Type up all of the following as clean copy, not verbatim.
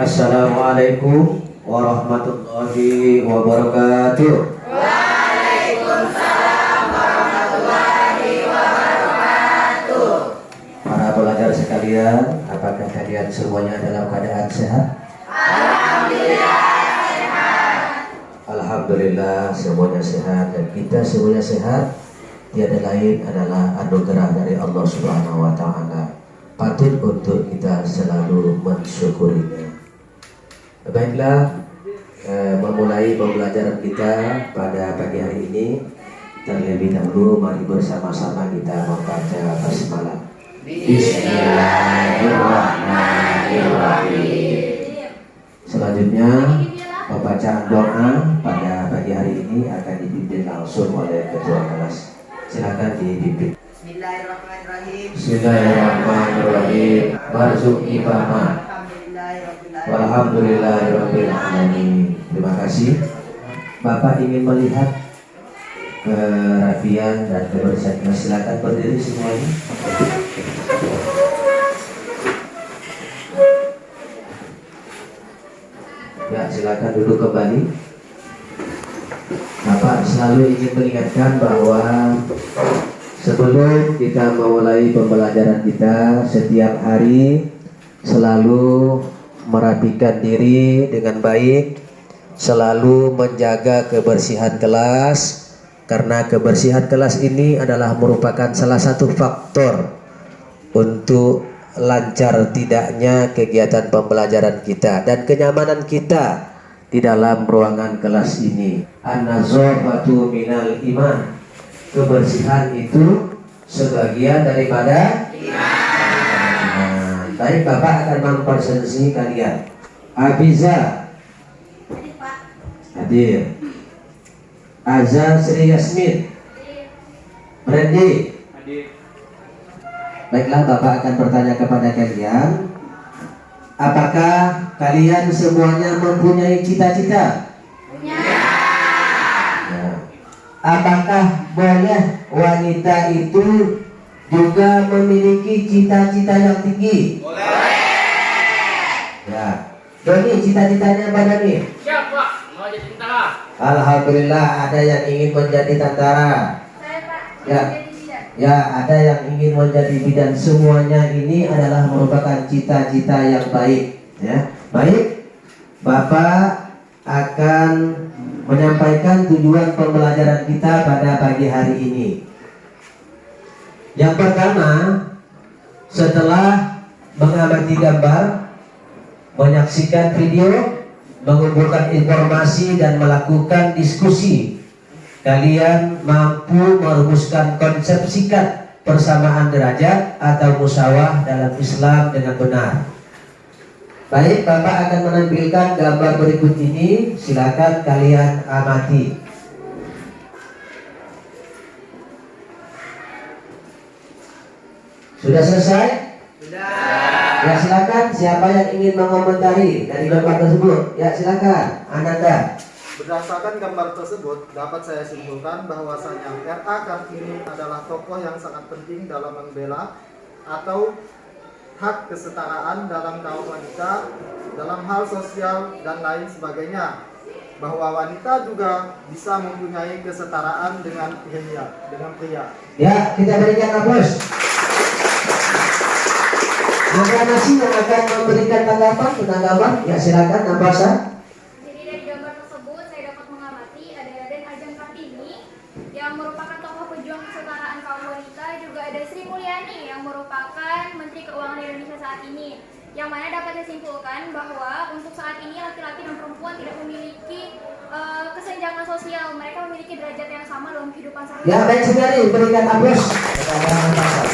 Assalamualaikum warahmatullahi wabarakatuh. Waalaikumsalam warahmatullahi wabarakatuh. Para pelajar sekalian, apakah kalian semuanya dalam keadaan sehat? Alhamdulillah sehat. Alhamdulillah semuanya sehat, dan kita semuanya sehat tiada lain adalah anugerah dari Allah Subhanahu wa taala. Patut untuk kita selalu mensyukurinya. Baiklah, memulai pembelajaran kita pada pagi hari ini. Terlebih dahulu mari bersama-sama kita membaca basmalah. Bismillahirrahmanirrahim. Selanjutnya pembacaan doa pada pagi hari ini akan dipimpin langsung oleh ketua kelas. Silakan dipimpin. Bismillahirrahmanirrahim. Bismillahirrahmanirrahim. Warzuqni fahma. Walhamdulillahirabbil alamin. Terima kasih. Bapak ingin melihat kerapian dan kebersihan. Silakan berdiri semuanya. Ya, silakan duduk kembali. Bapak selalu ingin mengingatkan bahwa sebelum kita memulai pembelajaran kita, setiap hari selalu merapikan diri dengan baik, selalu menjaga kebersihan kelas, karena kebersihan kelas ini adalah merupakan salah satu faktor untuk lancar tidaknya kegiatan pembelajaran kita dan kenyamanan kita di dalam ruangan kelas ini. An-nazafatu minal iman. Kebersihan itu sebagian daripada iman. Baik, Bapak akan mempresentasi kalian. Abiza hadir. Azza Sri Yasmin Randy hadir. Baiklah, Bapak akan bertanya kepada kalian, apakah kalian semuanya mempunyai cita-cita? Punya. Ya. Apakah boleh wanita itu juga memiliki cita-cita yang tinggi? Boleh. Ya. Doni, cita-citanya apa Doni? Siap Pak, mau jadi tentara. Alhamdulillah, ada yang ingin menjadi tentara. Saya Pak. Ya. Ya, ada yang ingin menjadi bidan. Semuanya ini adalah merupakan cita-cita yang baik. Ya, baik. Bapak akan menyampaikan tujuan pembelajaran kita pada pagi hari ini. Yang pertama, setelah mengamati gambar, menyaksikan video, mengumpulkan informasi dan melakukan diskusi, kalian mampu merumuskan konsep singkat persamaan derajat atau musawah dalam Islam dengan benar. Baik, Bapak akan menampilkan gambar berikut ini. Silakan kalian amati. Sudah selesai? Sudah. Ya, silakan. Siapa yang ingin mengomentari dari gambar tersebut? Ya, silakan. Ananda. Berdasarkan gambar tersebut, dapat saya simpulkan bahwasanya R.A. Kartini adalah tokoh yang sangat penting dalam membela atau hak kesetaraan dalam kaum wanita, dalam hal sosial dan lain sebagainya. Bahwa wanita juga bisa mempunyai kesetaraan dengan pria. Ya, kita berikan aplaus. Ada nasi yang akan memberikan tanggapan tentang gambar? Ya, silakan. Nabasa. Jadi dari gambar tersebut saya dapat mengamati ada Raden Ajeng Kartini yang merupakan tokoh pejuang kesetaraan kaum wanita, juga ada Sri Mulyani yang merupakan Menteri Keuangan Indonesia saat ini. Yang mana dapat saya simpulkan bahwa untuk saat ini laki-laki dan perempuan tidak memiliki kesenjangan sosial, mereka memiliki derajat yang sama dalam kehidupan sehari-hari. Ya, baik sekali. Berikan aplaus kepada Nabasa.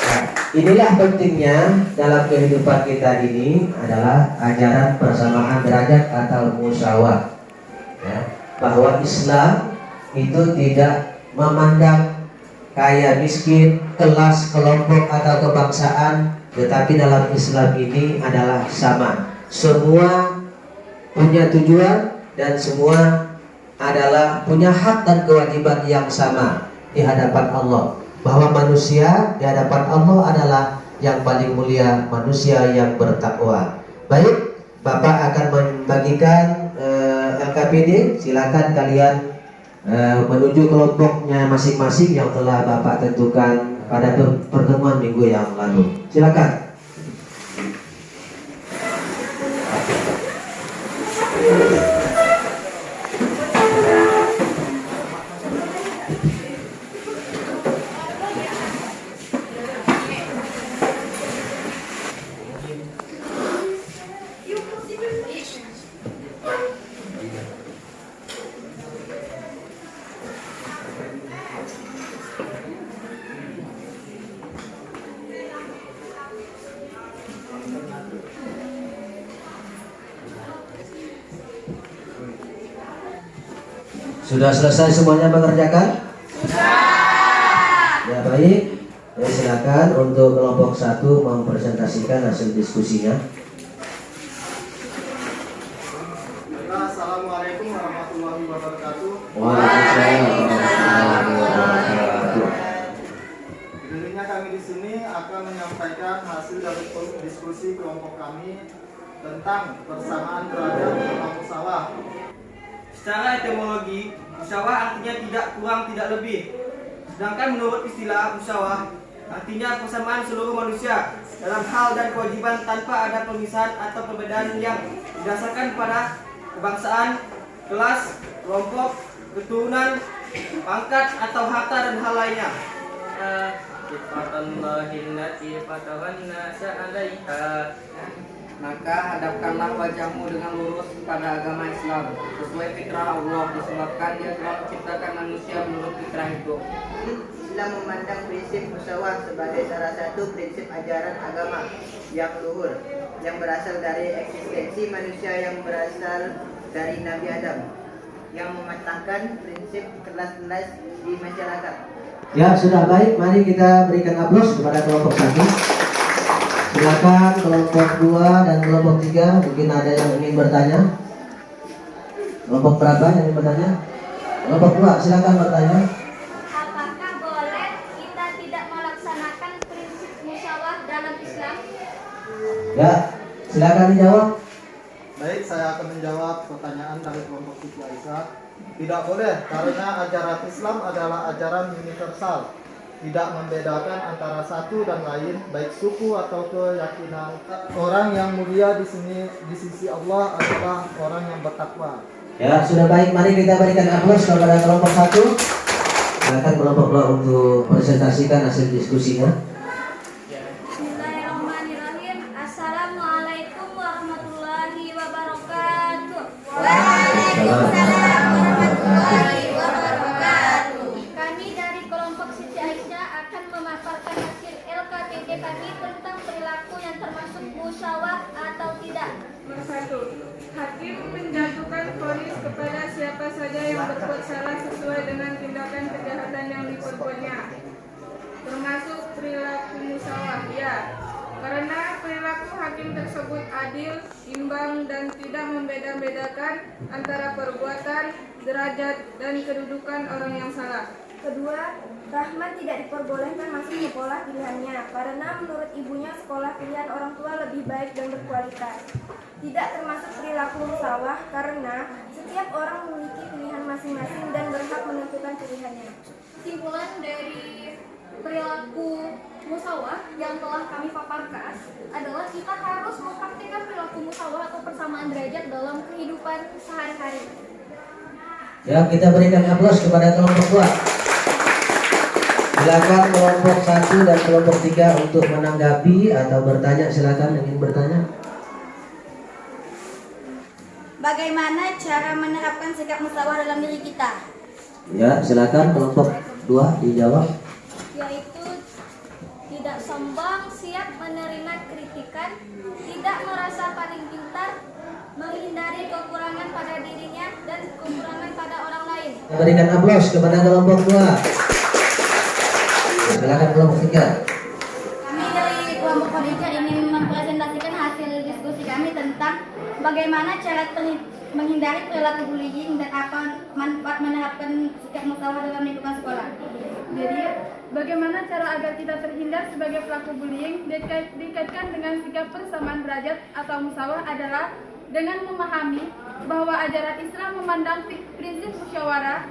Nah, inilah pentingnya dalam kehidupan kita ini adalah ajaran persamaan derajat atau musyawarah. Ya, bahwa Islam itu tidak memandang kaya miskin, kelas, kelompok atau kebangsaan, tetapi dalam Islam ini adalah sama. Semua punya tujuan dan semua adalah punya hak dan kewajiban yang sama di hadapan Allah. Bahwa manusia di hadapan Allah adalah yang paling mulia, manusia yang bertakwa. Baik, Bapak akan membagikan LKPD. Silakan kalian menuju kelompoknya masing-masing yang telah Bapak tentukan pada pertemuan minggu yang lalu. Silakan. Sudah selesai semuanya mengerjakan? Sudah. Ya baik. Ya, silakan untuk kelompok 1 mempresentasikan hasil diskusinya. Assalamualaikum warahmatullahi wabarakatuh. Waalaikumsalam warahmatullahi wabarakatuh. Tentunya kami di sini akan menyampaikan hasil dari diskusi kelompok kami tentang persamaan derajat dalam musyawarah. Secara etimologi, musyawarah artinya tidak kurang tidak lebih. Sedangkan menurut istilah musyawarah artinya persamaan seluruh manusia dalam hal dan kewajiban tanpa ada pemisahan atau perbedaan yang didasarkan pada kebangsaan, kelas, kelompok, keturunan, pangkat atau harta dan hal lainnya. Maka hadapkanlah wajahmu dengan lurus pada agama Islam sesuai fitrah Allah, disebabkan Dia telah menciptakan manusia menurut fitrah itu. Islam memandang prinsip musyawarah sebagai salah satu prinsip ajaran agama yang luhur yang berasal dari eksistensi manusia yang berasal dari Nabi Adam yang mematahkan prinsip kelas-kelas di masyarakat. Ya sudah baik, mari kita berikan aplaus kepada kelompok 1. Silakan kelompok 2 dan kelompok 3. Mungkin ada yang ingin bertanya. Kelompok berapa yang ingin bertanya? Kelompok 2, silakan bertanya. Apakah boleh kita tidak melaksanakan prinsip musyawarah dalam Islam? Ya, silakan dijawab. Baik, saya akan menjawab pertanyaan dari kelompok Siti Aisyah. Tidak boleh, karena ajaran Islam adalah ajaran universal, tidak membedakan antara satu dan lain, baik suku atau keyakinan. Orang yang mulia di sisi Allah adalah orang yang bertakwa. Ya, sudah baik, mari kita berikan aplaus kepada kelompok 1. Silakan kelompok 2 untuk presentasikan hasil diskusinya. Bismillahirrahmanirrahim. Assalamualaikum warahmatullahi wabarakatuh. Waalaikumsalam warahmatullahi wabarakatuh. Kami dari kelompok Siti Aisyah akan memaparkan hasil LKPD kami tentang perilaku yang termasuk musyawarah atau tidak. 1. Hakim menjatuhkan vonis kepada siapa saja yang berbuat salah sesuai dengan tindakan kejahatan yang diperbuatnya, termasuk perilaku musyawarah. Ya, karena perilaku hakim tersebut adil, imbang, dan tidak membeda-bedakan antara perbuatan, derajat, dan kedudukan orang yang salah. Kedua, Rahman tidak diperbolehkan masuk sekolah pilihannya karena menurut ibunya sekolah pilihan orang tua lebih baik dan berkualitas. Tidak termasuk perilaku musyawarah karena setiap orang memiliki pilihan masing-masing dan berhak menentukan pilihannya. Kesimpulan dari perilaku musyawarah yang telah kami paparkan adalah kita harus mempraktikkan perilaku musyawarah atau persamaan derajat dalam kehidupan sehari-hari. Ya, kita berikan aplaus kepada kelompok 2. Silakan kelompok 1 dan kelompok 3 untuk menanggapi atau bertanya. Silakan ingin bertanya. Bagaimana cara menerapkan sikap musyawarah dalam diri kita? Ya, silakan kelompok 2 dijawab. Yaitu tidak sombong, siap menerima kritikan, tidak merasa paling pintar, menghindari kekurangan pada dirinya dan kekurangan pada orang lain. Kita berikan aplaus kepada kelompok 2. Silakan kelompok 3. Kami dari kelompok Khadijah ingin mempresentasikan hasil diskusi kami tentang bagaimana cara menghindari perilaku bullying dan apa menerapkan sikap musyawarah dalam lingkungan sekolah. Jadi, bagaimana cara agar kita terhindar sebagai pelaku bullying dikaitkan dengan sikap persamaan derajat atau musyawarah adalah dengan memahami bahwa ajaran Islam memandang prinsip musyawarah,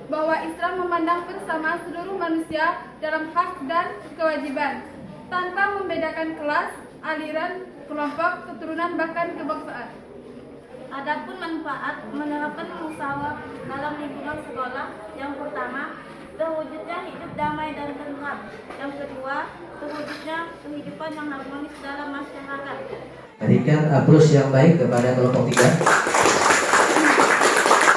bahwa Islam memandang persamaan seluruh manusia dalam hak dan kewajiban, tanpa membedakan kelas, aliran, kelompok, keturunan, bahkan kebangsaan. Adapun manfaat menerapkan musyawarah dalam lingkungan sekolah, yang pertama, terwujudnya hidup damai dan tentram. Yang kedua, terwujudnya kehidupan yang harmonis dalam masyarakat. Berikan aplaus yang baik kepada kelompok 3.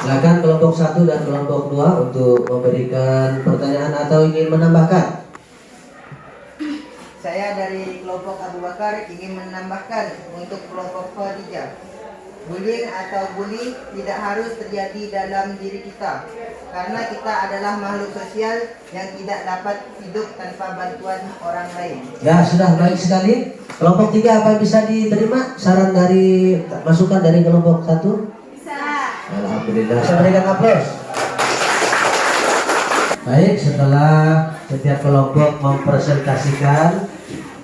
Silakan kelompok 1 dan kelompok 2 untuk memberikan pertanyaan atau ingin menambahkan. Saya dari kelompok Abu Bakar ingin menambahkan untuk kelompok Khadijah. Bullying atau bully tidak harus terjadi dalam diri kita, karena kita adalah makhluk sosial yang tidak dapat hidup tanpa bantuan orang lain. Ya, sudah baik sekali. Kelompok 3 apa bisa diterima saran dari masukan dari kelompok 1? Bisa. Alhamdulillah. Saya berikan aplaus. Baik, setelah setiap kelompok mempresentasikan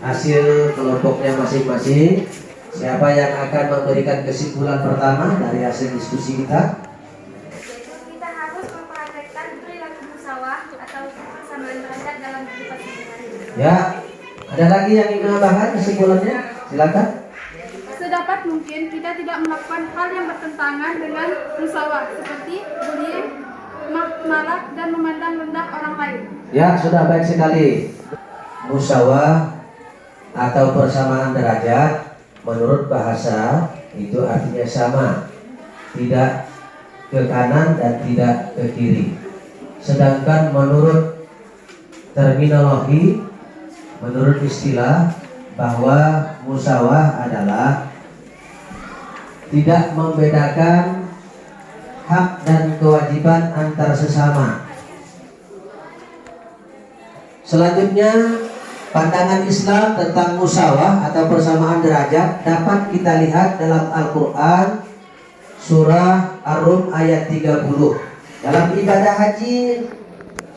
hasil kelompoknya masing-masing, siapa yang akan memberikan kesimpulan pertama dari hasil diskusi kita? Kita harus mempraktekkan perilaku musyawarah atau persamaan derajat dalam kehidupan sehari-hari. Ya, ada lagi yang ingin menambahkan kesimpulannya? Silakan. Sedapat mungkin kita tidak melakukan hal yang bertentangan dengan musyawarah seperti bullying, malak, dan memandang rendah orang lain. Ya, sudah baik sekali. Musyawarah atau persamaan derajat menurut bahasa itu artinya sama, tidak ke kanan dan tidak ke kiri. Sedangkan menurut terminologi, menurut istilah, bahwa musyawarah adalah tidak membedakan hak dan kewajiban antar sesama. Selanjutnya, pandangan Islam tentang musyawarah atau persamaan derajat dapat kita lihat dalam Al-Quran surah Ar-Rum ayat 30. Dalam ibadah haji,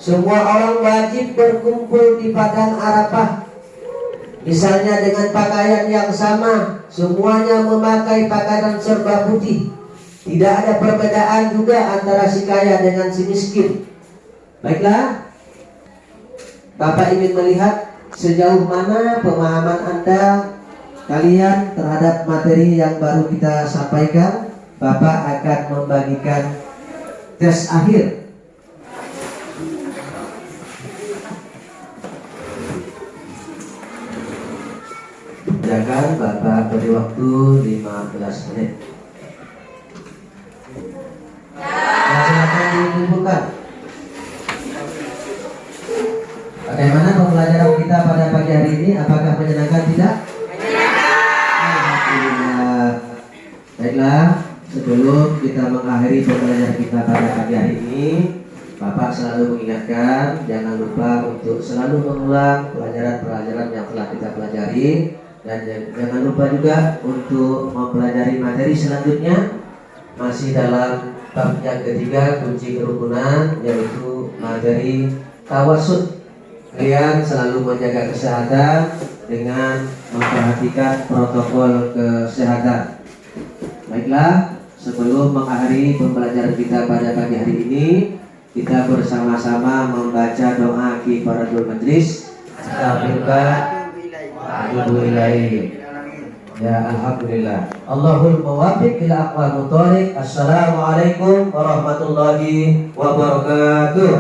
semua orang wajib berkumpul di padang Arafah, misalnya dengan pakaian yang sama, semuanya memakai pakaian serba putih. Tidak ada perbedaan juga antara si kaya dengan si miskin. Baiklah, Bapak ingin melihat sejauh mana pemahaman Anda kalian terhadap materi yang baru kita sampaikan. Bapak akan membagikan tes akhir. Jangan Bapak beri waktu 15 menit. Nah, silakan dikumpulkan. Bagaimana pembelajaran kita pada pagi hari ini? Apakah menyenangkan? Tidak? Alhamdulillah. Baiklah, sebelum kita mengakhiri pembelajaran kita pada pagi hari ini, Bapak selalu mengingatkan jangan lupa untuk selalu mengulang pelajaran-pelajaran yang telah kita pelajari, dan jangan lupa juga untuk mempelajari materi selanjutnya masih dalam bab yang ketiga, kunci kerukunan, yaitu materi tawasud. Kalian selalu menjaga kesehatan dengan memperhatikan protokol kesehatan. Baiklah, sebelum mengakhiri pembelajaran kita pada pagi hari ini, kita bersama-sama membaca doa kifaratul majlis. Astagfirullah wa atubu ilaih. Ya, alhamdulillah. Allahul muwaffiq ila aqwamut thoriq. Assalamualaikum warahmatullahi wabarakatuh.